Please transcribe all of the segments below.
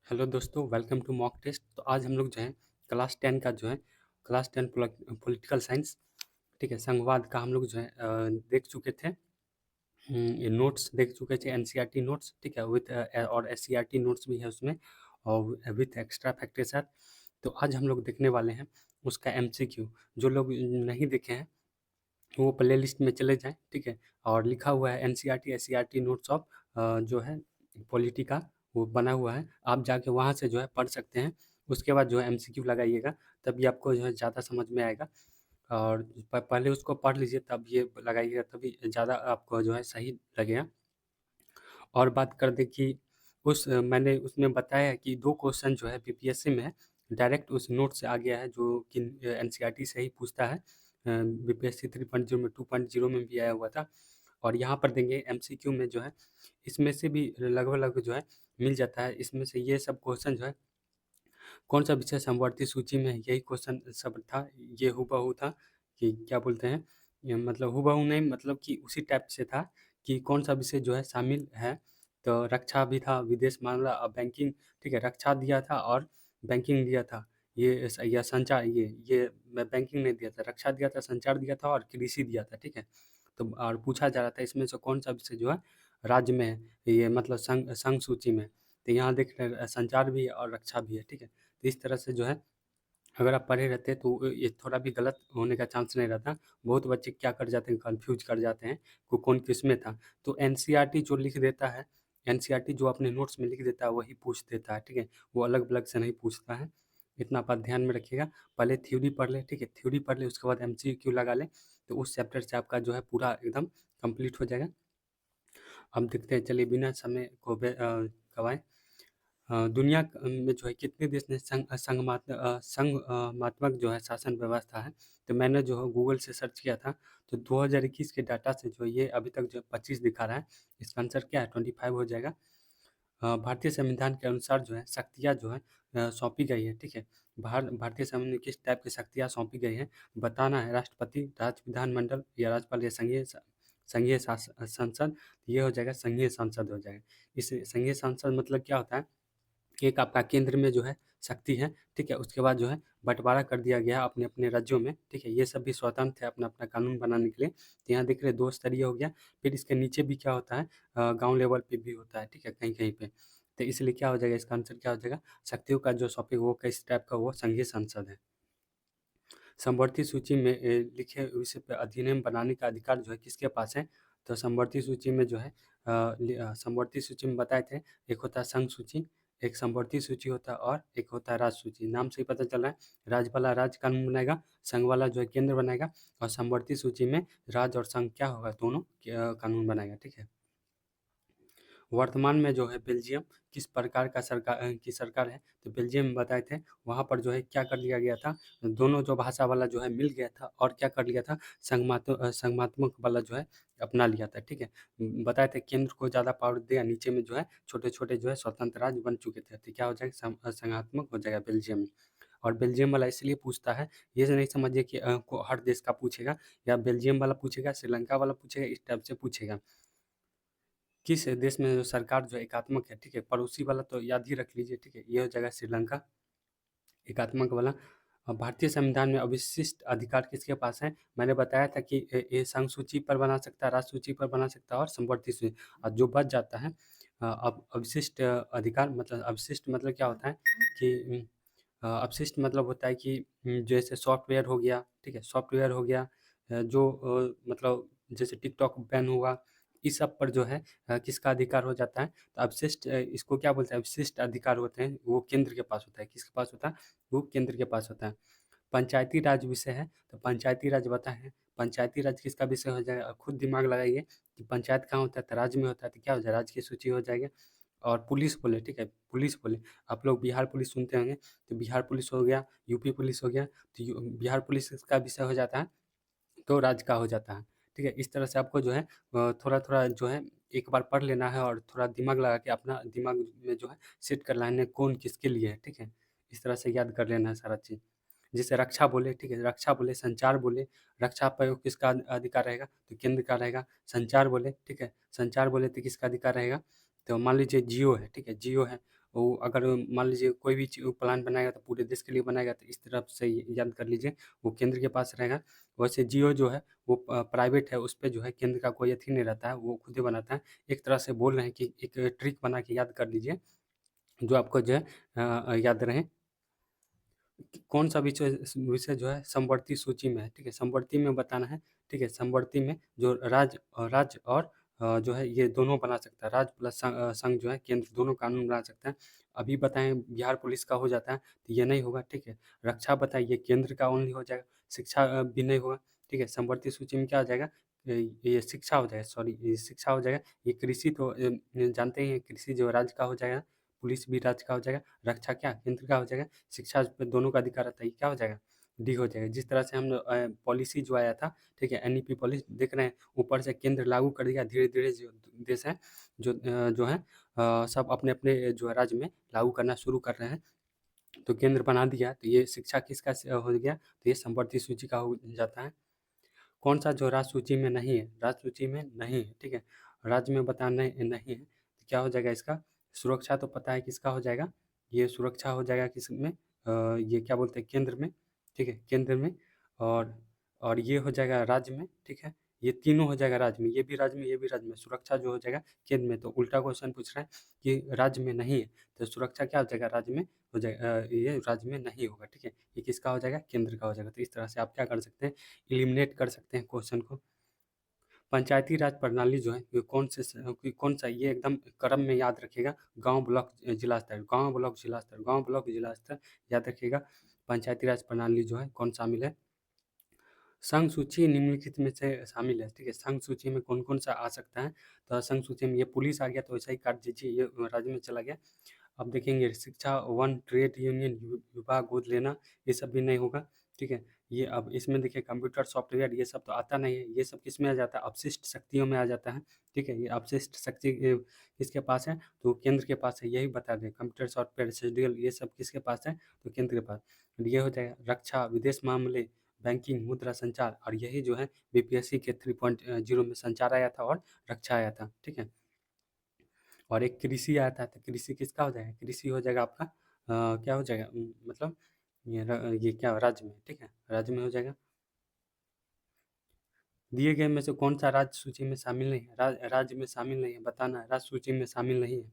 Hello दोस्तों, welcome to mock test. तो आज हम लोग जो है क्लास 10 का जो है क्लास 10 पॉलिटिकल साइंस, ठीक है, संघवाद का हम लोग जो है देख चुके थे। ये नोट्स देख चुके थे, एनसीईआरटी नोट्स, ठीक है, विथ और एससीईआरटी नोट्स भी है उसमें, और विथ एक्स्ट्रा फैक्ट के साथ। तो आज हम लोग देखने वाले हैं उसका एमसीक्यू। जो लोग नहीं देखे हैं वो प्ले लिस्ट में चले जाएँ, ठीक है। और लिखा हुआ है एनसीईआरटी एससीईआरटी नोट्स ऑफ जो है पॉलिटी का, वो बना हुआ है। आप जाके वहाँ से जो है पढ़ सकते हैं। उसके बाद जो है एमसीक्यू लगाइएगा, तभी आपको जो है ज़्यादा समझ में आएगा। और पहले उसको पढ़ लीजिए, तब ये लगाइएगा, तभी ज़्यादा आपको जो है सही लगेगा। और बात कर दें कि मैंने उसमें बताया है कि 2 क्वेश्चन जो है बीपीएससी में है, डायरेक्ट उस नोट से आ गया है, जो कि एनसीईआरटी से ही पूछता है। बीपीएससी 3.0 में 2.0 में भी आया हुआ था। और यहाँ पर देंगे एमसीक्यू में जो है, इसमें से भी लगभग जो है मिल जाता है। इसमें से ये सब क्वेश्चन जो है, कौन सा विषय समवर्ती सूची में है, यही क्वेश्चन सब था। ये हूबहू था कि क्या बोलते हैं, ये मतलब हूबहू नहीं, मतलब कि उसी टाइप से था कि कौन सा विषय जो है शामिल है। तो रक्षा भी था, विदेश मामला और बैंकिंग, ठीक है, रक्षा दिया था और बैंकिंग दिया था। या संचार, ये मैं बैंकिंग नहीं दिया था, रक्षा दिया था, संचार दिया था और कृषि दिया था, ठीक है। तो और पूछा जा रहा था इसमें से कौन सा विषय जो है राज्य में है, ये मतलब संघ संघ सूची में। तो यहाँ देख रहे हैं, संचार भी है और रक्षा भी है, ठीक है। तो इस तरह से जो है, अगर आप पढ़े रहते तो ये थोड़ा भी गलत होने का चांस नहीं रहता। बहुत बच्चे क्या कर जाते हैं, कन्फ्यूज कर जाते हैं कि कौन किस में था। तो एनसीईआरटी जो लिख देता है, एनसीईआरटी जो अपने नोट्स में लिख देता है वही पूछ देता है, ठीक है। वो अलग-अलग से नहीं पूछता है। इतना बात ध्यान में रखिएगा। पहले थ्योरी पढ़ लें, ठीक है, थ्योरी पढ़ लें, उसके बाद एमसीक्यू लगा लें, तो उस चैप्टर से आपका जो है पूरा एकदम कंप्लीट हो जाएगा। अब देखते हैं, चलिए बिना समय को गँवाए, दुनिया में जो है कितने देश ने संघमात्मक जो है शासन व्यवस्था है। तो मैंने जो है गूगल से सर्च किया था, तो 2021 के डाटा से जो ये अभी तक जो 25 दिखा रहा है। इसका आंसर क्या है, 25 हो जाएगा। भारतीय संविधान के अनुसार जो है शक्तियाँ जो है सौंपी गई है, ठीक है। भारतीय संविधान में किस टाइप की शक्तियाँ सौंपी गई हैं, बताना है। राष्ट्रपति, राज्य विधानमंडल या राज्यपाल या संघीय संसद। ये हो जाएगा संघीय संसद हो जाएगा। इस संघीय संसद मतलब क्या होता है, एक आपका केंद्र में जो है शक्ति है, ठीक है, उसके बाद जो है बँटवारा कर दिया गया अपने-अपने राज्यों में, ठीक है। ये सब भी स्वतंत्र है अपना-अपना कानून बनाने के लिए। तो यहाँ देख रहे हैं 2 स्तरीय हो गया, फिर इसके नीचे भी क्या होता है, गाँव लेवल पे भी होता है, ठीक है, कहीं-कहीं पे। तो इसलिए क्या हो जाएगा, इसका आंसर क्या हो जाएगा, शक्तियों का जो सौंपे वो किस टाइप का, वो संघीय संसद है। समवर्ती सूची में लिखे विषय पे अधिनियम बनाने का अधिकार जो है किसके पास है? तो समवर्ती सूची में जो है समवर्ती सूची में बताए थे, एक होता है संघ सूची, एक समवर्ती सूची होता है और एक होता है राज्य सूची। नाम से ही पता चल रहा है, राज्य वाला राज्य कानून बनाएगा, संघ वाला जो है केंद्र बनाएगा, और समवर्ती सूची में राज्य और संघ क्या होगा, दोनों कानून बनाएगा, ठीक है। वर्तमान में जो है बेल्जियम किस प्रकार का की सरकार है, तो बेल्जियम में बताए थे, वहाँ पर जो है क्या कर लिया गया था, दोनों जो भाषा वाला जो है मिल गया था, और क्या कर लिया था, संघमात्मक वाला जो है अपना लिया था, ठीक है। बताए थे केंद्र को ज़्यादा पावर दिया, नीचे में जो है छोटे-छोटे जो है स्वतंत्र राज्य बन चुके थे, तो क्या हो जाएगा, संघात्मक हो जाएगा बेल्जियम में। और बेल्जियम वाला इसलिए पूछता है, ये नहीं समझिए कि को हर देश का पूछेगा, या बेल्जियम वाला पूछेगा, श्रीलंका वाला पूछेगा, इस टाइप से पूछेगा। किस देश में जो सरकार जो एकात्मक है, ठीक है, पड़ोसी वाला तो याद ही रख लीजिए, ठीक है, ये हो जाएगा श्रीलंका, एकात्मक वाला। भारतीय संविधान में अविशिष्ट अधिकार किसके पास है, मैंने बताया था कि ये संघ सूची पर बना सकता है, राज्य सूची पर बना सकता है और समवर्ती सूची। और जो बच जाता है, अब अविशिष्ट अधिकार, मतलब अविशिष्ट मतलब क्या होता है कि अपशिष्ट मतलब होता है कि जैसे सॉफ्टवेयर हो गया, ठीक है, सॉफ्टवेयर हो गया, जो मतलब जैसे टिकटॉक बैन हुआ, इस सब पर जो है किसका अधिकार हो जाता है, तो अपशिष्ट, इसको क्या बोलते हैं, अपशिष्ट अधिकार होते हैं, वो केंद्र के पास होता है। किसके पास होता है, वो केंद्र के पास होता है। पंचायती राज विषय है, तो पंचायती राज बताएं, पंचायती राज किसका विषय हो जाएगा, खुद दिमाग लगाइए कि पंचायत कहाँ होता है, तो राज्य में होता है, तो क्या हो जाएगा, राज्य की सूची हो जाएगा। और पुलिस बोले, ठीक है, पुलिस बोले, आप लोग बिहार पुलिस सुनते होंगे, तो बिहार पुलिस हो गया, यूपी पुलिस हो गया, तो बिहार पुलिस का विषय हो जाता है, तो राज्य का हो जाता है, ठीक है। इस तरह से आपको जो है थोड़ा-थोड़ा जो है एक बार पढ़ लेना है, और थोड़ा दिमाग लगा के अपना दिमाग में जो है सेट कर लेना है कौन किसके लिए है, ठीक है। इस तरह से याद कर लेना है सारा चीज़। जैसे रक्षा बोले, ठीक है, रक्षा बोले, संचार बोले, रक्षा पर किसका अधिकार रहेगा, तो केंद्र का रहेगा। संचार बोले, ठीक है, संचार बोले तो किसका अधिकार रहेगा, तो मान लीजिए जियो है, ठीक है? जियो है, वो अगर मान लीजिए कोई भी प्लान बनाएगा तो पूरे देश के लिए बनाएगा, तो इस तरफ से याद कर लीजिए वो केंद्र के पास रहेगा। वैसे जियो जो है वो प्राइवेट है, उस पे जो है केंद्र का कोई अथी नहीं रहता है, वो खुद ही बनाता है। एक तरह से बोल रहे हैं कि एक ट्रिक बना के याद कर लीजिए, जो आपको जो है याद रहे। कौन सा विषय विषय जो है समवर्ती सूची में है, ठीक है? समवर्ती में बताना है, ठीक है? समवर्ती में जो राज्य और जो है ये दोनों बना सकता है, राज्य प्लस संघ जो है केंद्र, दोनों कानून बना सकता है। अभी बताएं बिहार पुलिस का हो जाता है तो ये नहीं होगा, ठीक है? रक्षा बताइए केंद्र का ओनली हो जाएगा, शिक्षा भी नहीं होगा, ठीक है? समवर्ती सूची में क्या हो जाएगा? ये शिक्षा हो जाएगा, सॉरी ये शिक्षा हो जाएगा। ये कृषि तो जानते ही हैं, कृषि जो राज्य का हो जाएगा, पुलिस भी राज्य का हो जाएगा, रक्षा क्या केंद्र का हो जाएगा, शिक्षा पे दोनों का अधिकार रहता है, ये क्या हो जाएगा? डी हो जाएगा। जिस तरह से हम पॉलिसी जो आया था, ठीक है? एनईपी पॉलिसी देख रहे हैं, ऊपर से केंद्र लागू कर दिया, धीरे-धीरे जो देश हैं, जो हैं सब अपने-अपने जो है राज्य में लागू करना शुरू कर रहे हैं। तो केंद्र बना दिया, तो ये शिक्षा किसका हो गया? तो ये संवर्ती सूची का हो जाता है। कौन सा जो राज्य सूची में नहीं है, राज्य सूची में नहीं है, ठीक है? राज्य में बताना नहीं है, तो क्या हो जाएगा इसका? सुरक्षा तो पता है किसका हो जाएगा? ये सुरक्षा हो जाएगा किस में? ये क्या बोलते हैं केंद्र में, ठीक है? केंद्र में। और ये हो जाएगा राज्य में, ठीक है? ये तीनों हो जाएगा राज्य में, ये भी राज्य में, ये भी राज्य में। सुरक्षा जो हो जाएगा केंद्र में। तो उल्टा क्वेश्चन पूछ रहा है कि राज्य में नहीं है, तो सुरक्षा क्या हो जाएगा? राज्य में हो जाएगा, ये राज्य में नहीं होगा, ठीक है? ये किसका हो जाएगा? केंद्र का हो जाएगा। तो इस तरह से आप क्या कर सकते हैं? एलिमिनेट कर सकते हैं क्वेश्चन को। पंचायती राज प्रणाली जो है ये कौन सा, ये एकदम क्रम में याद रखिएगा। गांव ब्लॉक जिला स्तर, गांव ब्लॉक जिला स्तर, गांव ब्लॉक जिला स्तर याद रखिएगा। पंचायती राज प्रणाली जो है कौन शामिल है? संघ सूची निम्नलिखित में से शामिल है, ठीक है? संघ सूची में कौन कौन सा आ सकता है? तो संघ सूची में ये पुलिस आ गया, तो वैसा ही काट दीजिए, ये राज्य में चला गया। अब देखेंगे शिक्षा, वन, ट्रेड यूनियन, विभाग, गोद लेना, ये सब भी नहीं होगा, ठीक है? ये अब इसमें देखिए कंप्यूटर सॉफ्टवेयर, ये सब तो आता नहीं है, ये सब किस में आ जाता है? अपशिष्ट शक्तियों में आ जाता है, ठीक है? ये अपशिष्ट शक्ति किसके पास है? तो केंद्र के पास है, यही बता दें। कंप्यूटर सॉफ्टवेयर, शेड्यूल, ये सब किसके पास है? तो केंद्र के पास। ये हो जाएगा रक्षा, विदेश मामले, बैंकिंग, मुद्रा, संचार, और यही जो है बीपीएससी के 3.0 में संचार आया था और रक्षा आया था, ठीक है? और एक कृषि आता है, तो कृषि किसका हो जाएगा? कृषि हो जाएगा आपका क्या हो जाएगा? मतलब ये क्या राज्य में, ठीक है? राज्य में हो जाएगा। दिए गए में से कौन सा राज्य सूची में शामिल नहीं है? राज्य में शामिल नहीं है, बताना है। राज्य सूची में शामिल नहीं है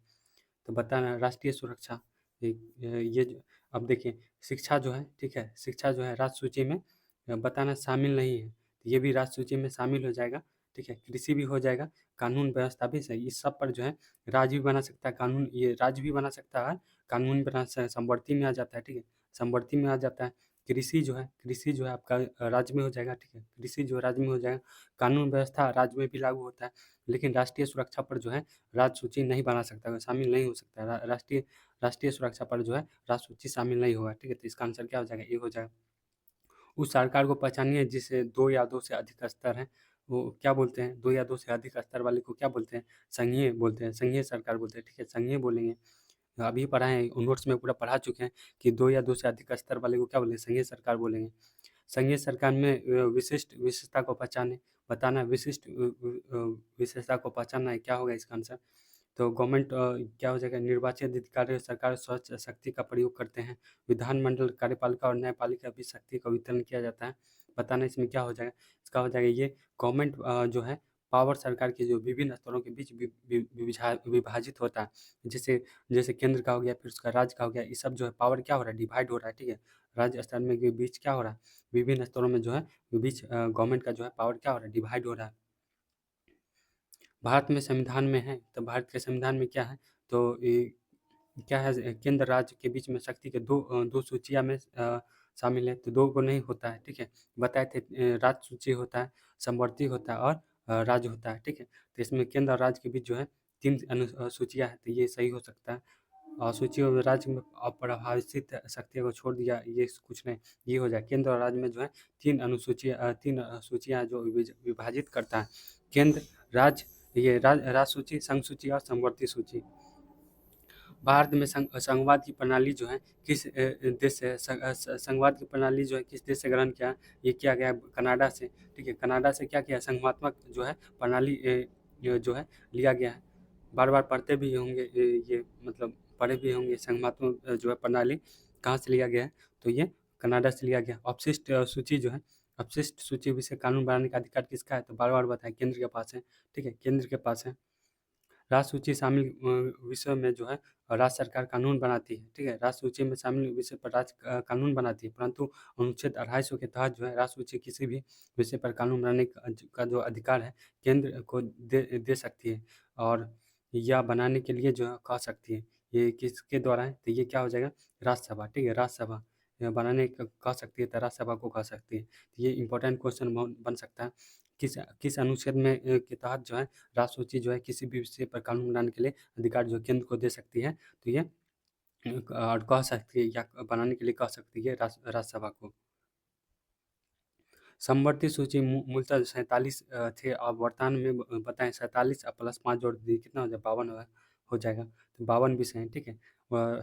तो बताना है। राष्ट्रीय सुरक्षा, अब देखिए शिक्षा जो है, ठीक है? शिक्षा जो है राज्य सूची में बताना शामिल नहीं है, तो ये भी राज्य सूची में शामिल हो जाएगा, ठीक है? कृषि भी हो जाएगा, कानून व्यवस्था भी सही, इस सब पर जो है राज्य भी बना सकता है, कानून, ये राज्य भी बना सकता है, कानून बना समवर्ती में आ जाता है, ठीक है? समवर्ती में आ जाता है। कृषि जो है आपका राज्य में हो जाएगा, ठीक है? कृषि जो है राज्य में हो जाएगा। कानून व्यवस्था राज्य में भी लागू होता है, लेकिन राष्ट्रीय सुरक्षा पर जो है राज्य सूची नहीं बना सकता, शामिल नहीं हो सकता। राष्ट्रीय सुरक्षा पर जो है राज्य सूची शामिल नहीं होगा, ठीक है? तो इसका आंसर क्या हो जाएगा? ए हो जाएगा। उस सरकार को पहचानिए जिसे 2 या 2 से अधिक स्तर हैं, वो क्या बोलते हैं? 2 या 2 से अधिक स्तर वाले को क्या बोलते हैं? संघीय बोलते हैं, संघीय सरकार बोलते हैं, ठीक है? संघीय बोलेंगे। अभी पढ़ाए हैं, नोट्स में पूरा पढ़ा चुके हैं कि 2 या 2 से अधिक स्तर वाले को क्या बोलेंगे? संघीय सरकार बोलेंगे। संघीय सरकार में विशिष्ट विशेषता को पहचाने, बताना। विशिष्ट विशेषता को पहचानना है, क्या होगा इसका आंसर? तो गवर्नमेंट क्या हो जाएगा? निर्वाचित अधिकारी सरकार स्वच्छ शक्ति का प्रयोग करते हैं। विधानमंडल, कार्यपालिका और न्यायपालिका भी शक्ति का वितरण किया जाता है। बताना इसमें क्या हो जाएगा? इसका हो जाएगा ये गवर्नमेंट जो है पावर सरकार के जो विभिन्न स्तरों के बीच विभाजित होता है। जैसे जैसे केंद्र का हो गया, फिर उसका राज्य का हो गया, ये सब जो है पावर क्या हो रहा है? डिवाइड हो रहा है, ठीक है? राज्य स्तर में के बीच क्या हो रहा है? विभिन्न स्तरों में जो है बीच गवर्नमेंट का जो है पावर क्या हो रहा है? डिवाइड हो रहा है। भारत में संविधान में है, तो भारत के संविधान में क्या है? तो ये क्या है? केंद्र राज्य के बीच में शक्ति के दो सूचियाँ में शामिल है, तो 2 को नहीं होता है, ठीक है? बताए थे राज्य सूची होता है, समवर्ती होता है और राज्य होता है, ठीक है? तो इसमें केंद्र और राज्य के बीच जो है 3 सूचियाँ हैं, तो ये सही हो सकता है। और सूचियों में राज्य में अप्रभावित शक्तियों को छोड़ दिया, ये कुछ नहीं, ये हो जाए। केंद्र और राज्य में जो है 3 सूचियाँ जो विभाजित करता है, केंद्र, राज्य, ये राज्य सूची, संघ सूची और समवर्ती सूची। भारत में संघवाद की प्रणाली जो है किस देश से संघवाद की प्रणाली जो है किस देश से ग्रहण किया? ये किया गया कनाडा से, ठीक है? कनाडा से क्या किया? संघवात्मक जो है प्रणाली जो है लिया गया है। बार-बार पढ़ते भी होंगे ये मतलब पढ़े भी होंगे संघमात्मक जो है प्रणाली कहाँ से लिया गया है, तो ये कनाडा से लिया गया। अपशिष्ट सूची जो है, अपशिष्ट सूची विषय कानून बनाने का अधिकार किसका है? तो बार-बार बताएँ केंद्र के पास है, ठीक है? केंद्र के पास है। राज्य सूची शामिल विषयों में जो है राज्य सरकार कानून बनाती है, ठीक है? राज्य सूची में शामिल विषय पर राज्य कानून बनाती है, परंतु अनुच्छेद 250 के तहत जो है राज्य सूची किसी भी विषय पर कानून बनाने का जो अधिकार है केंद्र को दे दे सकती है और या बनाने के लिए जो है कह सकती है। ये किसके द्वारा है? तो ये क्या हो जाएगा? राज्यसभा, ठीक है? राज्यसभा बनाने कह सकती है तो राज्यसभा को कह सकती है। तो ये इंपॉर्टेंट क्वेश्चन बन सकता है। किस किस अनुच्छेद में के तहत जो है राज्य सूची जो है किसी भी विषय पर कानून बनाने के लिए अधिकार जो है केंद्र को दे सकती है, तो ये और कह सकती है या बनाने के लिए कह सकती है राज्यसभा को। समवर्ती सूची मूलतः 47 थे, अब वर्तमान में बताएं 47 प्लस 5 जोड़ दीजिए कितना हो जाए 52 हो जाएगा, तो 52 विषय हैं, ठीक है?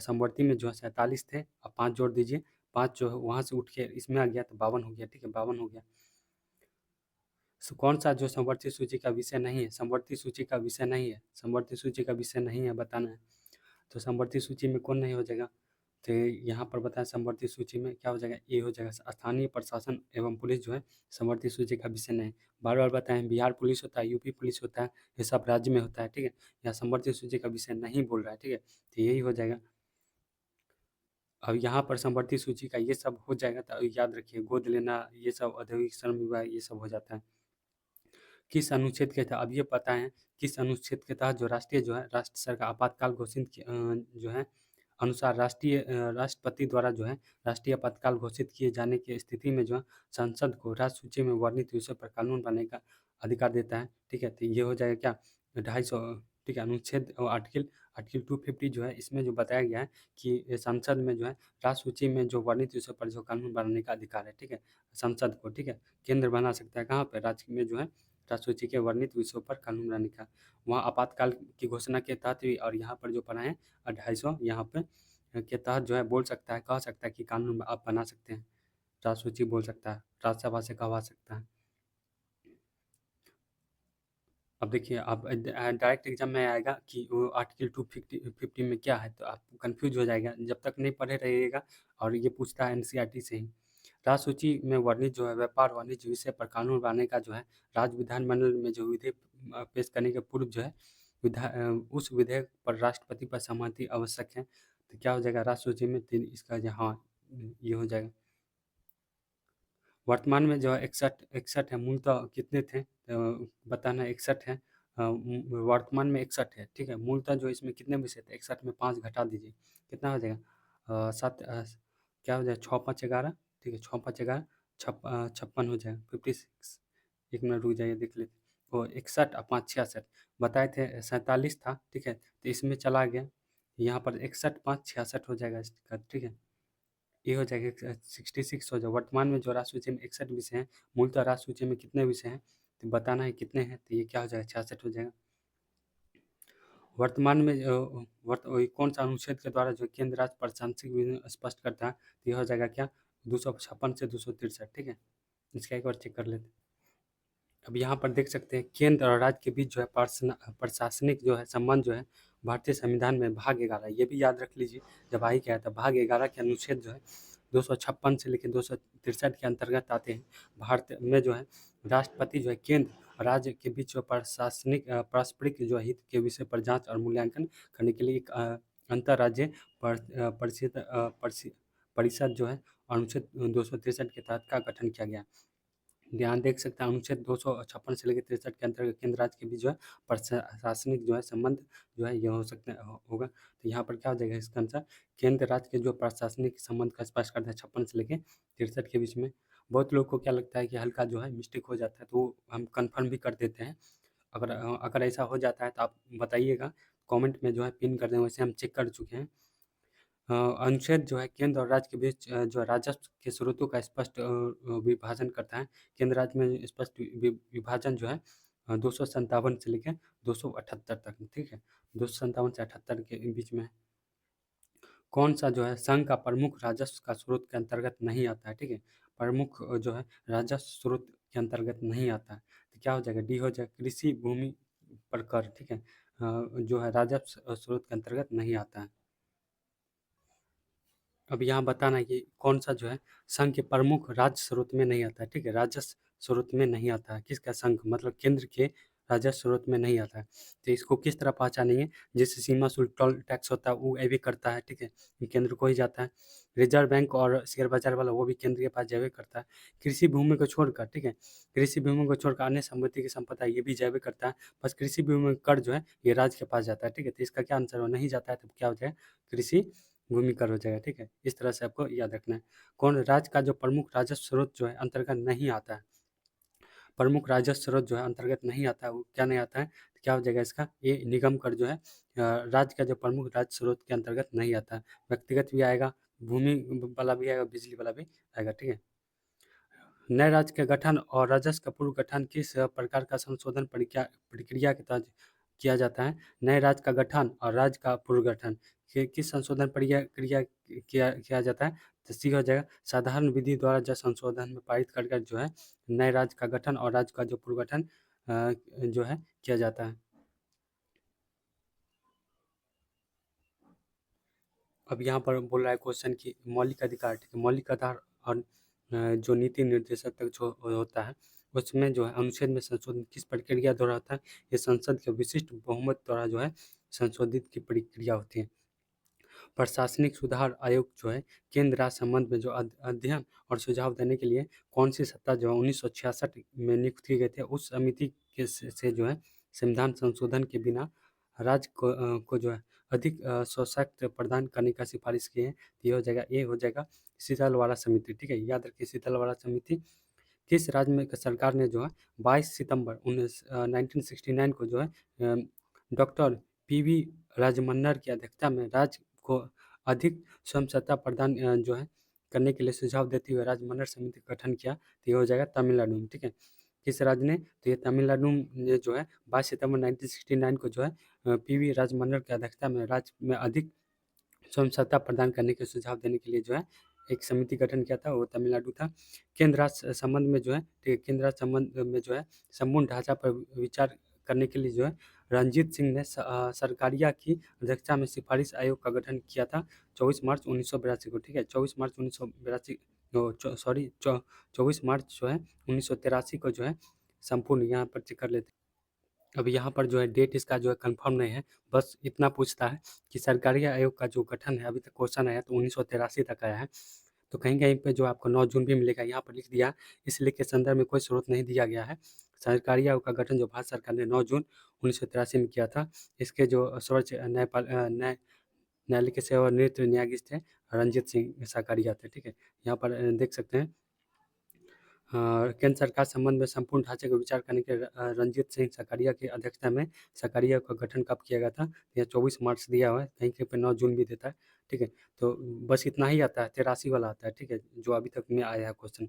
समवर्ती में जो है 47 थे, अब 5 जोड़ दीजिए, 5 जो है वहाँ से उठ के इसमें आ गया तो 52 हो गया, ठीक है? 52 हो गया। कौन सा जो समवर्ती सूची का विषय नहीं है? समवर्ती सूची का विषय नहीं है, समवर्ती सूची का विषय नहीं है बताना है। तो समवर्ती सूची में कौन नहीं हो जाएगा? तो यहाँ पर बताएं समवर्ती सूची में क्या हो जाएगा? ए हो जाएगा। स्थानीय प्रशासन एवं पुलिस जो है समवर्ती सूची का विषय नहीं। बार बार बताएं बिहार पुलिस होता है, यूपी पुलिस होता है, ये सब राज्य में होता है, ठीक है? यहाँ समवर्ती सूची का विषय नहीं बोल रहा है, ठीक है? तो यही हो जाएगा। अब यहाँ पर समवर्ती सूची का ये सब हो जाएगा तो याद रखिए गोद लेना ये सब औद्योगिक श्रम विवाह ये सब हो जाता है। किस अनुच्छेद के तहत? अब ये पता है किस अनुच्छेद के तहत जो राष्ट्रीय जो है राष्ट्र स्तर का आपातकाल घोषित जो है अनुसार राष्ट्रपति द्वारा जो है राष्ट्रीय आपातकाल घोषित किए जाने की स्थिति में जो है संसद को राज्य सूची में वर्णित विषय पर कानून बनाने का अधिकार देता है, ठीक है? तो ये हो जाएगा क्या? 250, ठीक है? अनुच्छेद आर्टिकल आर्टिकल 250 जो है इसमें जो बताया गया है कि संसद में जो है राज्य सूची में जो वर्णित विषय पर जो कानून बनाने का अधिकार है, ठीक है? संसद को, ठीक है? केंद्र बना सकता है कहाँ पे? राज्य में जो है राज्य सूची के वर्णित विषयों पर कानून बनाने का। वहाँ आपातकाल की घोषणा के तहत भी और यहाँ पर जो पढ़ा है 250 यहाँ पे के तहत जो है बोल सकता है, कह सकता है कि कानून आप बना सकते हैं। राज्य सूची बोल सकता है, राज्यसभा से कहवा सकता है। अब देखिए आप डायरेक्ट एग्जाम में आएगा कि वो आर्टिकल 250 में क्या है, तो आप कंफ्यूज हो जाएगा जब तक नहीं पढ़े रहिएगा। और ये पूछता है एनसीईआरटी से ही। राज्य सूची में वर्णित जो है व्यापार वाणिज्य विषय पर कानून बनाने का जो है राज्य विधानमंडल में जो विधेयक पेश करने के पूर्व जो है उस विधेयक पर राष्ट्रपति पर सहमति आवश्यक है। तो क्या हो जाएगा राज्य सूची में तीन इसका हाँ ये हो जाएगा। वर्तमान में जो है 61 है, मूलतः कितने थे बताना। 61 है, वर्तमान में 61 है, ठीक है? मूलतः जो इसमें कितने विषय थे? 61 में 5 घटा दीजिए कितना हो जाएगा? सात क्या हो जाएगा? 6 5 11, ठीक है? 6 5 11 56 हो जाएगा 56। एक मिनट रुक जाइए देख लेते। वो 61 और 5 66 बताए थे 47 था, ठीक है? तो इसमें चला गया यहाँ पर 61 5 66 हो जाएगा इसका, ठीक है? ये हो जाएगा 66 हो जाएगा। वर्तमान में जो राष्ट्र सूची में 61 विषय हैं, मूलतः राष्ट्र सूची में कितने विषय हैं तो बताना है कितने हैं, तो ये क्या हो जाएगा 66 हो जाएगा। वर्तमान में कौन सा अनुच्छेद के द्वारा जो केंद्र राज्य प्रशासनिक विधि स्पष्ट करता है, तो ये हो जाएगा क्या? 256 से 263, ठीक है? इसका एक बार चेक कर लेते हैं। अब यहाँ पर देख सकते हैं केंद्र और राज्य के बीच जो है प्रशासनिक जो है संबंध जो है भारतीय संविधान में भाग 11 ये भी याद रख लीजिए जब आ ही गया था। भाग 11 के अनुच्छेद जो है 256 से लेकर 263 के अंतर्गत आते हैं। भारत में जो है राष्ट्रपति जो है केंद्र और राज्य के बीच जो प्रशासनिक पारस्परिक जो हित के विषय पर जांच और मूल्यांकन करने के लिए एक अंतर्राज्यीय परिषद जो है अनुच्छेद 263 के तहत का गठन किया गया। यहाँ देख सकते हैं अनुच्छेद 256 से लेकर 63 के अंतर्गत केंद्र राज्य के बीच जो है प्रशासनिक जो है संबंध जो है ये हो सकता है होगा। तो यहाँ पर क्या हो जाएगा इसका आंसर? केंद्र राज्य के जो प्रशासनिक संबंध का स्पष्ट करता है 56 से लेकर 63 के बीच में। बहुत लोग को क्या लगता है कि हल्का जो है मिस्टेक हो जाता है तो हम कन्फर्म भी कर देते हैं। अगर ऐसा हो जाता है तो आप बताइएगा कमेंट में जो है पिन कर दें, वैसे हम चेक कर चुके हैं। अनुच्छेद जो है केंद्र और राज्य के बीच जो राजस्व के स्रोतों का स्पष्ट विभाजन करता है। केंद्र राज्य में स्पष्ट विभाजन जो है 257 से लेकर 278 तक, ठीक है? 257 से 78 के बीच में कौन सा जो है संघ का प्रमुख राजस्व का स्रोत के अंतर्गत नहीं आता है, ठीक है? प्रमुख जो है राजस्व स्रोत के अंतर्गत नहीं आता है, तो क्या हो जाएगा? डी हो जाएगा कृषि भूमि पर कर, ठीक है? जो है राजस्व स्रोत के अंतर्गत नहीं आता है। अब यहाँ बताना है कि कौन सा जो है संघ के प्रमुख राज्य स्रोत में नहीं आता है, ठीक है, राजस्व स्रोत में नहीं आता है। किसका? संघ, मतलब केंद्र के राजस्व स्रोत में नहीं आता है। तो इसको किस तरह पहचानेंगे? जैसे सीमा शुल्क, टोल टैक्स होता है, वो ये भी करता है, ठीक है, ये केंद्र को ही जाता है। रिजर्व बैंक और शेयर बाजार वाला वो भी केंद्र के पास जावे करता है। कृषि भूमि को छोड़कर, ठीक है, कृषि भूमि को छोड़कर अन्य संपत्ति की संपदा ये भी जावे करता है। बस कृषि भूमि का कर जो है ये राज्य के पास जाता है, ठीक है। तो इसका क्या आंसर हो? नहीं जाता है, तो क्या हो जाएगा? कृषि भूमि कर हो जाएगा, ठीक है। इस तरह से आपको याद रखना है। कौन राज्य का जो प्रमुख राजस्व स्रोत जो है अंतर्गत नहीं आता है, प्रमुख राजस्व स्रोत जो है अंतर्गत नहीं आता है, वो क्या नहीं आता है? तो क्या हो जाएगा इसका? ये निगम कर जो है राज्य का जो प्रमुख राजस्व स्रोत के अंतर्गत नहीं आता है। व्यक्तिगत भी आएगा, भूमि वाला भी आएगा, बिजली वाला भी आएगा, ठीक है। नए राज्य के गठन और राजस्व का पूर्व गठन किस प्रकार का संशोधन प्रक्रिया के तहत किया जाता है? नए राज्य का गठन और राज्य का पूर्व गठन किस संशोधन प्रक्रिया क्रिया किया किया जाता है? तो सी हो जाएगा साधारण विधि द्वारा जब संशोधन में पारित कर कर जो है नए राज्य का गठन और राज्य का जो पूर्व गठन जो है किया जाता है। अब यहाँ पर बोल रहा है क्वेश्चन कि मौलिक अधिकार, ठीक है, मौलिक अधिकार और जो नीति निर्देशक तक जो होता है उसमें जो है अनुच्छेद में संशोधन किस प्रक्रिया द्वारा होता है? ये संसद के विशिष्ट बहुमत द्वारा जो है संशोधित की प्रक्रिया होती है। प्रशासनिक सुधार आयोग जो है केंद्र राज्य संबंध में जो अध्ययन और सुझाव देने के लिए कौन सी सत्ता जो है 1966 में नियुक्त की गई थी, उस समिति के से जो है संविधान संशोधन के बिना राज्य को जो है अधिक सशक्त प्रदान करने का सिफारिश की है। तो ये हो जाएगा, ये हो जाएगा सीतलवाड़ा समिति, ठीक है, याद रखिए सीतलवाड़ा समिति। किस राज्य में सरकार ने जो है 22 सितंबर 1969 को जो है डॉक्टर पीवी राजमन्ना की अध्यक्षता में राज्य को अधिक स्वयं सत्ता प्रदान जो है करने के लिए सुझाव देते हुए राजमन्ना समिति का गठन किया। तो ये हो जाएगा तमिलनाडु में, ठीक है। किस राज्य ने? तो ये तमिलनाडु ने जो है 22 सितंबर 1969 को जो है पीवी राजमन्ना की अध्यक्षता में राज्य में अधिक स्वयं सत्ता प्रदान करने के सुझाव देने के लिए जो है एक समिति गठन किया था, वो तमिलनाडु था। केंद्र राज्य संबंध में जो है, ठीक है, केंद्र राज्य संबंध में जो है संपूर्ण ढांचा पर विचार करने के लिए जो है रणजीत सिंह ने सरकारिया की अध्यक्षता में सिफारिश आयोग का गठन किया था 24 मार्च 1982 को, ठीक है, 24 मार्च 1982, सॉरी 24 मार्च जो है 1983 को जो है संपूर्ण यहाँ पर चेक कर लेते हैं। अब यहाँ पर जो है डेट इसका जो है कंफर्म नहीं है, बस इतना पूछता है कि सरकारी आयोग का जो गठन है, अभी तक क्वेश्चन आया तो 1983 तक आया है। तो कहीं-कहीं पे जो आपको 9 जून भी मिलेगा, यहाँ पर लिख दिया, इसलिए के संदर्भ में कोई स्रोत नहीं दिया गया है। सरकारी आयोग का गठन जो भारत सरकार ने 9 जून 1983 में किया था। इसके जो सर्वोच्च न्यायालय के सेवानिवृत्त न्यायाधीश थे रणजीत सिंह सरकारिया थे, ठीक है। यहाँ पर देख सकते हैं केंद्र सरकार संबंध में संपूर्ण ढांचे को विचार करने के रणजीत सिंह सकारिया की अध्यक्षता में सकारिया का गठन कब किया गया था? यह 24 मार्च दिया हुआ है, कहीं कहीं पे 9 जून भी देता है, ठीक है। तो बस इतना ही आता है, 83 वाला आता है, ठीक है, जो अभी तक में आया है क्वेश्चन।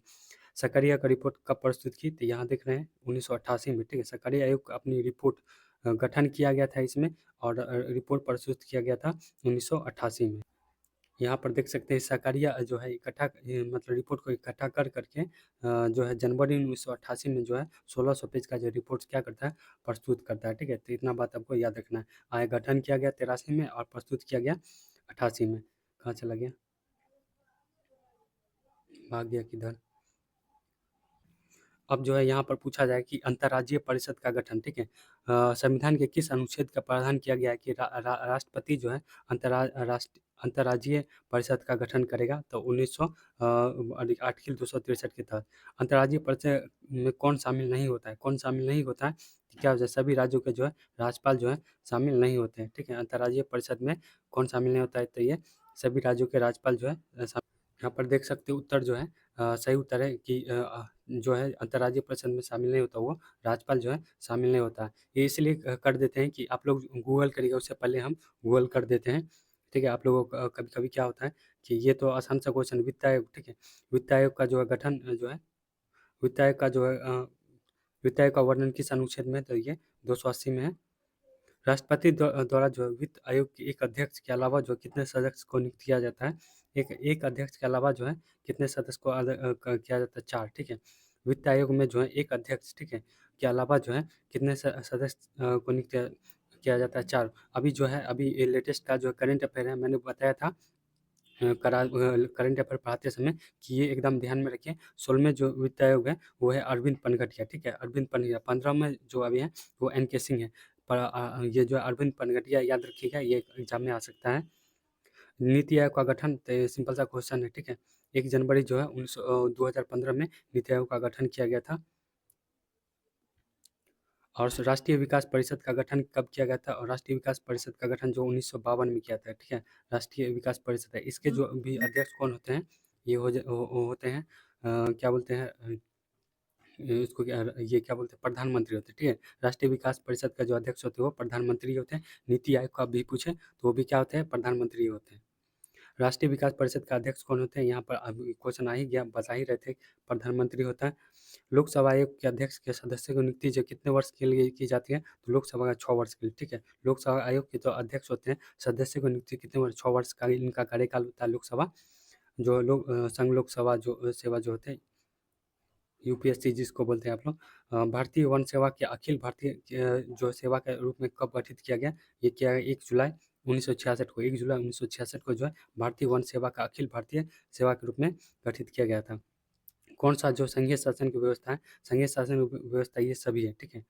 सकारिया का रिपोर्ट कब प्रस्तुत की? तो यहाँ देख रहे हैं 1988 में, ठीक है। सकारिया आयोग का अपनी रिपोर्ट गठन किया गया था इसमें, और रिपोर्ट प्रस्तुत किया गया था 1988 में। यहाँ पर देख सकते हैं सरकारिया जो है इकट्ठा मतलब रिपोर्ट को इकट्ठा कर करके जो है जनवरी 1988 में जो है 1600 पेज का जो रिपोर्ट क्या करता है? प्रस्तुत करता है, ठीक है। तो इतना बात आपको याद रखना है। गठन किया गया 83 में और प्रस्तुत किया गया 88 में। कहाँ चला गया? भाग गया किधर? अब जो है यहाँ पर पूछा जाए कि अंतर्राज्यीय परिषद का गठन, ठीक है, संविधान के किस अनुच्छेद का प्रावधान किया गया है कि राष्ट्रपति जो है अंतर्राज्यीय परिषद का गठन करेगा? तो 1900 आर्टिकल 263 के तहत। अंतर्राज्यीय परिषद में कौन शामिल नहीं होता है? कौन शामिल नहीं होता है? तो क्या हो जाए? सभी राज्यों के जो है राज्यपाल जो है शामिल नहीं होते हैं, ठीक है। अंतर्राज्यीय परिषद में कौन शामिल नहीं होता है? तो ये सभी राज्यों के राज्यपाल जो है यहाँ पर देख सकते हो उत्तर जो है सही उत्तर है कि जो है अंतर्राज्यीय परिषद में शामिल नहीं होता, वो राज्यपाल जो है शामिल नहीं होता है। ये इसलिए कर देते हैं कि आप लोग गूगल करिएगा उससे पहले हम गूगल कर देते हैं, ठीक है। आप लोगों को कभी-कभी क्या होता है कि ये तो आसान सा क्वेश्चन वित्त आयोग, ठीक है। वित्त आयोग का जो है गठन जो है वित्त आयोग का जो है वित्त आयोग का वर्णन किस अनुच्छेद में है? तो ये 280 में है। राष्ट्रपति द्वारा जो है वित्त आयोग के एक अध्यक्ष के अलावा जो कितने सदस्य को नियुक्त किया जाता है? एक एक अध्यक्ष के अलावा जो है कितने सदस्य को किया जाता है? 4, ठीक है। वित्त आयोग में जो है एक अध्यक्ष, ठीक है, के अलावा जो है कितने सदस्य को नियुक्त किया किया जाता है 4। अभी जो है अभी ये लेटेस्ट का जो करंट अफेयर है मैंने बताया था करंट अफेयर पढ़ाते समय कि ये एकदम ध्यान में रखिए। 16वें जो वित्त आयोग है वो है अरविंद पनघटिया, ठीक है, अरविंद पनघटिया। 15 में जो अभी है वो एन के सिंह है। पर ये जो अरविंद पनघटिया याद रखिएगा, ये एग्जाम में आ सकता है। नीति आयोग का गठन, तो ये सिंपल सा क्वेश्चन है, ठीक है। 1 जनवरी जो है 2015 में नीति आयोग का गठन किया गया था। और राष्ट्रीय विकास परिषद का गठन कब किया गया था? और राष्ट्रीय विकास परिषद का गठन जो 1952 में किया था, ठीक है। राष्ट्रीय विकास परिषद है, इसके जो भी अध्यक्ष कौन होते हैं, ये वो होते हैं क्या बोलते हैं इसको ये क्या बोलते हैं, प्रधानमंत्री होते हैं, ठीक है। राष्ट्रीय विकास परिषद का जो अध्यक्ष होते हैं वो प्रधानमंत्री होते हैं। नीति आयोग का भी पूछे तो वो भी क्या होते हैं, प्रधानमंत्री होते हैं। राष्ट्रीय विकास परिषद का अध्यक्ष कौन होते हैं, यहाँ पर अभी क्वेश्चन आ ही गया, बता ही रहे थे, प्रधानमंत्री होता है। लोकसभा आयोग के अध्यक्ष के सदस्य की नियुक्ति जो कितने वर्ष के लिए की जाती है, तो लोकसभा का 6 वर्ष के लिए, ठीक है। लोकसभा आयोग के जो अध्यक्ष होते हैं सदस्य की नियुक्ति कितने वर्ष, 6 वर्ष का इनका कार्यकाल होता है। लोकसभा जो संघ लोकसभा जो सेवा जो होते हैं, यूपीएससी जिसको बोलते हैं आप लोग, भारतीय वन सेवा के अखिल भारतीय जो सेवा के रूप में कब गठित किया गया, ये किया गया 1 जुलाई 1966 को, 1 जुलाई 1966 को जो है भारतीय वन सेवा का अखिल भारतीय सेवा के रूप में गठित किया गया था। कौन सा जो संघीय शासन की व्यवस्था है, संघीय शासन व्यवस्था ये सभी है, ठीक है।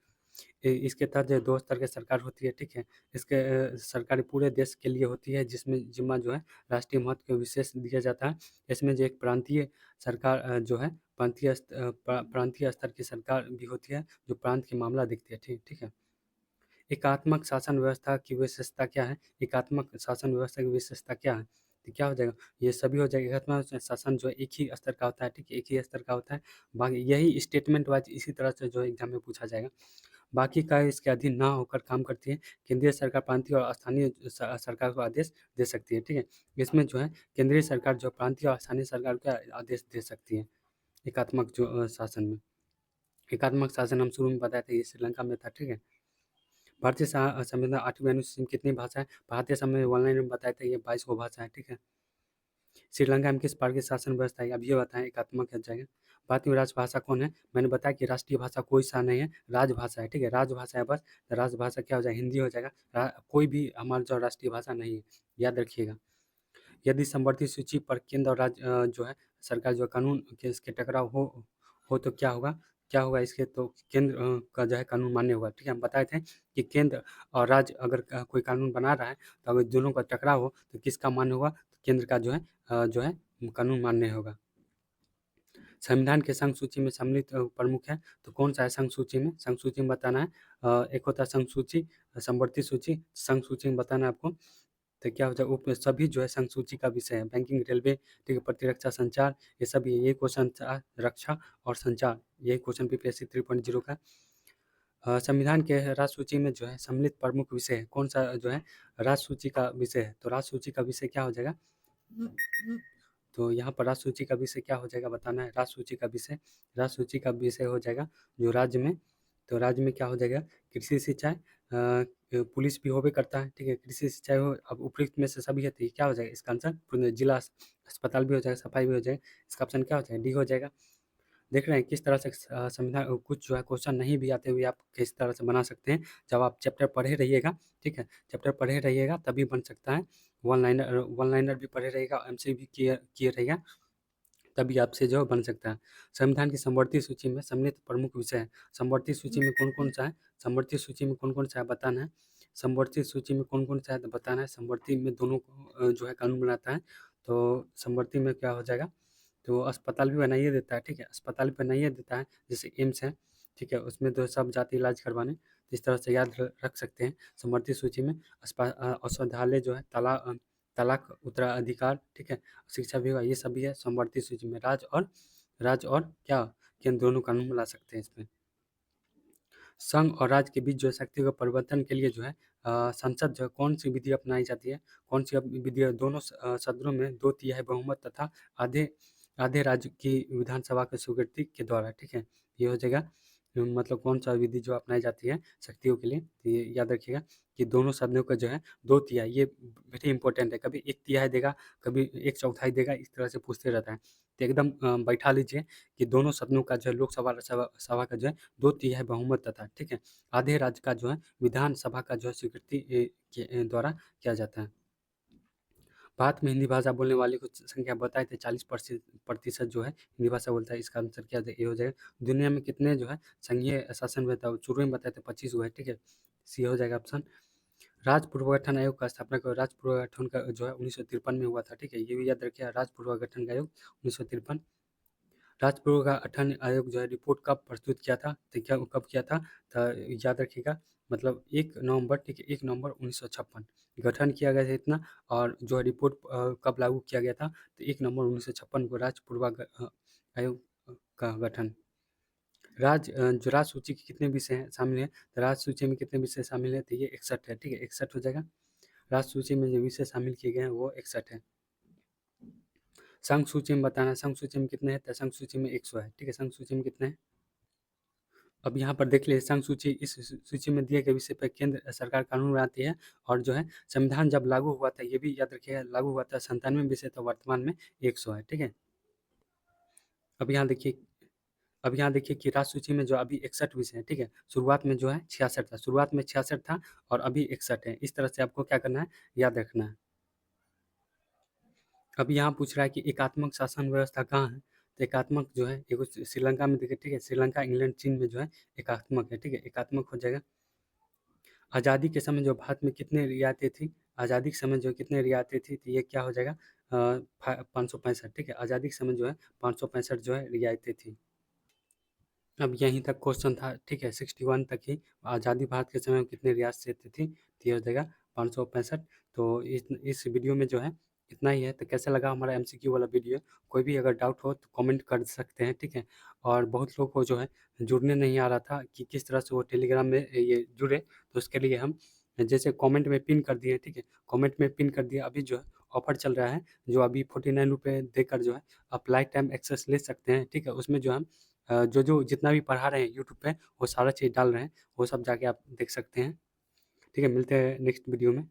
इसके तहत जो 2 स्तर की सरकार होती है, ठीक है। इसके सरकार पूरे देश के लिए होती है, जिसमें जिम्मा जो है राष्ट्रीय महत्व को विशेष दिया जाता है। इसमें जो एक प्रांतीय सरकार जो है प्रांतीय स्तर की सरकार भी होती है, जो प्रांत के मामला देखती है, ठीक है। एकात्मक शासन व्यवस्था की विशेषता क्या है? एकात्मक शासन व्यवस्था की विशेषता क्या है? तो क्या हो जाएगा, ये सभी हो जाएगा। एकात्मक शासन जो है एक ही स्तर का होता है, ठीक है, एक ही स्तर का होता है। बाकी यही स्टेटमेंट वाइज इसी तरह से जो एग्जाम में पूछा जाएगा। बाकी का इसके अधीन ना होकर काम करती है। केंद्रीय सरकार प्रांतीय और स्थानीय सरकार को आदेश दे सकती है, ठीक है। इसमें जो है केंद्रीय सरकार जो प्रांतीय और स्थानीय सरकार को आदेश दे सकती है एकात्मक जो शासन में। एकात्मक शासन हम शुरू में बताए थे, ये श्रीलंका में था, ठीक है। भारतीय संविधान 8वीं अनुसूची में कितनी भाषा है? भारतीय संविधान ऑनलाइन में बताया था, ये 22 को भाषा है, ठीक है। श्रीलंका में किस प्रकार की शासन व्यवस्था है? अब ये बताएं, एकात्मक हो जाएगा। भारत में राजभाषा कौन है? मैंने बताया कि राष्ट्रीय भाषा कोई सा नहीं है, राजभाषा है, ठीक है। राजभाषा है बस, राजभाषा क्या हो जाएगा, हिंदी हो जाएगा। कोई भी हमारा जो राष्ट्रीय भाषा नहीं है, याद रखिएगा। यदि समवर्ती सूची पर केंद्र और राज्य जो है सरकार जो कानून के इसके टकराव हो तो क्या होगा, क्या होगा इसके, तो केंद्र का जो है कानून मान्य होगा, ठीक है। हम बताए थे कि केंद्र और राज्य अगर कोई कानून बना रहा है तो अगर दोनों का टकराव हो तो किसका मान्य होगा, तो केंद्र का जो है कानून मान्य होगा। संविधान के संघ सूची में सम्मिलित प्रमुख है, तो कौन सा है संघ सूची में? संघ सूची में बताना है, एक होता है संघ सूची, समवर्ती सूची, संघ सूची में बताना है आपको। तो क्या हो जाए, उप सभी जो है संघ सूची का विषय है। बैंकिंग, रेलवे, ठीक है, प्रतिरक्षा, संचार, ये सब ये क्वेश्चन था। रक्षा और संचार, यही क्वेश्चन बीपीएससी 3.0 का। संविधान के राज्य सूची में जो है सम्मिलित प्रमुख विषय है, कौन सा जो है राज्य सूची का विषय है? तो राज्य सूची का विषय क्या हो जाएगा, तो यहाँ पर राज्य सूची का विषय क्या हो जाएगा बताना है। राज्य सूची का विषय, राज्य सूची का विषय हो जाएगा जो राज्य में, तो राज्य में क्या हो जाएगा, कृषि सिंचाई, पुलिस भी होबे करता है, ठीक है। कृषि सिंचाई हो, अब उपयुक्त में से सभी है, तो ये क्या हो जाएगा इसका आंसर, जिला अस्पताल भी हो जाएगा, सफाई भी हो जाएगा। इसका ऑप्शन क्या हो जाएगा, डी हो जाएगा। देख रहे हैं किस तरह से संविधान कुछ जो है क्वेश्चन नहीं भी आते हुए आप किस तरह से बना सकते हैं, जब आप चैप्टर पढ़े रहिएगा, ठीक है। चैप्टर पढ़े रहिएगा तभी बन सकता है। वन लाइनर भी पढ़े रहेगा, एमसी भी किए रहेगा, तभी आपसे जो बन सकता है। संविधान की समवर्ती सूची में सम्मिलित प्रमुख विषय है। समवर्ती सूची में कौन कौन सा है, समवर्ती सूची में कौन कौन सा है बताना है। समवर्ती सूची में कौन कौन सा है तो बताना है। समवर्ती में दोनों जो है कानून बनाता है, तो समवर्ती में क्या हो जाएगा, तो अस्पताल भी बनाइए देता है, ठीक है। अस्पताल भी बनाइए देता है, जैसे एम्स है, ठीक है, उसमें तो सब जाते इलाज करवाने, तो इस तरह से याद रख सकते हैं। समवर्ती सूची में औषधालय जो है, तलाक उत्तराधिकार, ठीक है, शिक्षा विभाग, ये सभी है समवर्ती सूची में। राज्य और क्या केंद्र दोनों कानून बना सकते हैं इसमें। संघ और राज्य के बीच जो है शक्ति के परिवर्तन के लिए जो है संसद जो है कौन सी विधि अपनाई जाती है, कौन सी विधि है? दोनों सदनों में 2/3 बहुमत तथा आधे आधे राज्य की विधानसभा की स्वीकृति के द्वारा, ठीक है, ये हो जाएगा मतलब कौन-सा विधि जो अपनाई जाती है शक्तियों के लिए, तो ये याद रखिएगा कि दोनों सदनों का जो है 2 तिहाई, ये वेरी इंपॉर्टेंट है, कभी 1 तिहाई देगा, कभी 1 चौथाई देगा, इस तरह से पूछते रहता है। तो एकदम बैठा लीजिए कि दोनों सदनों का जो है लोकसभा और सभा सभा का जो है 2 तिहाई बहुमत तथा, ठीक है, आधे राज्य का जो है विधानसभा का जो है स्वीकृति के द्वारा किया जाता है। भारत में हिंदी भाषा बोलने वाले की संख्या बताए थे 40% जो है हिंदी भाषा बोलता है, इसका आंसर क्या ये हो जाएगा। दुनिया में कितने जो है संघीय शासन व्यवस्था, शुरू में बताए थे 25 गो है, ठीक है, सी हो जाएगा ऑप्शन। राज्य पुनर्गठन आयोग का स्थापना कब, राज्य पुनर्गठन का जो है 1953 में हुआ था, ठीक है, ये भी याद रखिए, राज्य पुनर्गठन का आयोग 1953। राज्य पुनर्गठन आयोग जो है रिपोर्ट कब प्रस्तुत किया था, तो क्या कब किया था, तो याद रखिएगा, मतलब 1 नवंबर, ठीक है, 1 नवंबर 1956 गठन किया गया था इतना। और जो है रिपोर्ट कब लागू किया गया था, तो 1 नवंबर 1956 को राज्य आयोग का गठन। जो राज्य सूची के कितने विषय हैं शामिल हैं, तो राज्य सूची में कितने विषय शामिल हैं, तो ये 61 है, ठीक है, 61 हो जाएगा। राज्य सूची में जो विषय शामिल किए गए हैं वो 61 है। संघ सूची में बताना, संघ सूची में कितने हैं, तो संघ सूची में 100 है, ठीक है, संघ सूची में कितने हैं। अब यहाँ पर देख लीजिए, संघ सूची, इस सूची में दिए गए विषय पर केंद्र सरकार कानून बनाती है। और जो है संविधान जब लागू हुआ था, ये भी याद रखिएगा, लागू हुआ था 97 विषय था, वर्तमान में 100 है, ठीक है। अब यहाँ देखिए, अब यहाँ देखिए कि राज्य सूची में जो अभी 61 विषय हैं, ठीक है, शुरुआत में जो है 66 था, शुरुआत में 66 था और अभी 61 है, इस तरह से आपको क्या करना है, याद रखना है। अब यहाँ पूछ रहा है कि एकात्मक शासन व्यवस्था कहाँ है, तो एकात्मक जो है एगो श्रीलंका में देखिए, ठीक है, श्रीलंका, इंग्लैंड, चीन में जो है एकात्मक है, ठीक है, एकात्मक हो जाएगा। आज़ादी के समय जो भारत में कितने रियायतें थी, आज़ादी के समय जो कितने रियायतें थी, तो ये क्या हो जाएगा, 565, ठीक है, आज़ादी के समय जो है 565 जो है रियायतें थी। अब यहीं तक क्वेश्चन था, ठीक है, 61 तक ही। आज़ादी भारत के समय में कितने रियासतें थी, तो ये हो जाएगा 565। तो इस वीडियो में जो है इतना ही है। तो कैसा लगा हमारा एमसीक्यू वाला वीडियो, कोई भी अगर डाउट हो तो कमेंट कर सकते हैं, ठीक है। और बहुत लोग को जो है जुड़ने नहीं आ रहा था कि किस तरह से वो टेलीग्राम में ये जुड़े, तो उसके लिए हम जैसे कमेंट में पिन कर दिए, ठीक है, कमेंट में पिन कर दिया। अभी जो है ऑफर चल रहा है, जो अभी 49 रुपये देकर जो है आप लाइफ टाइम एक्सेस ले सकते हैं, ठीक है। उसमें जो हम जो जितना भी पढ़ा रहे हैं यूट्यूब पे, वो सारा चीज़ डाल रहे हैं, वो सब जाके आप देख सकते हैं, ठीक है। मिलते हैं नेक्स्ट वीडियो में।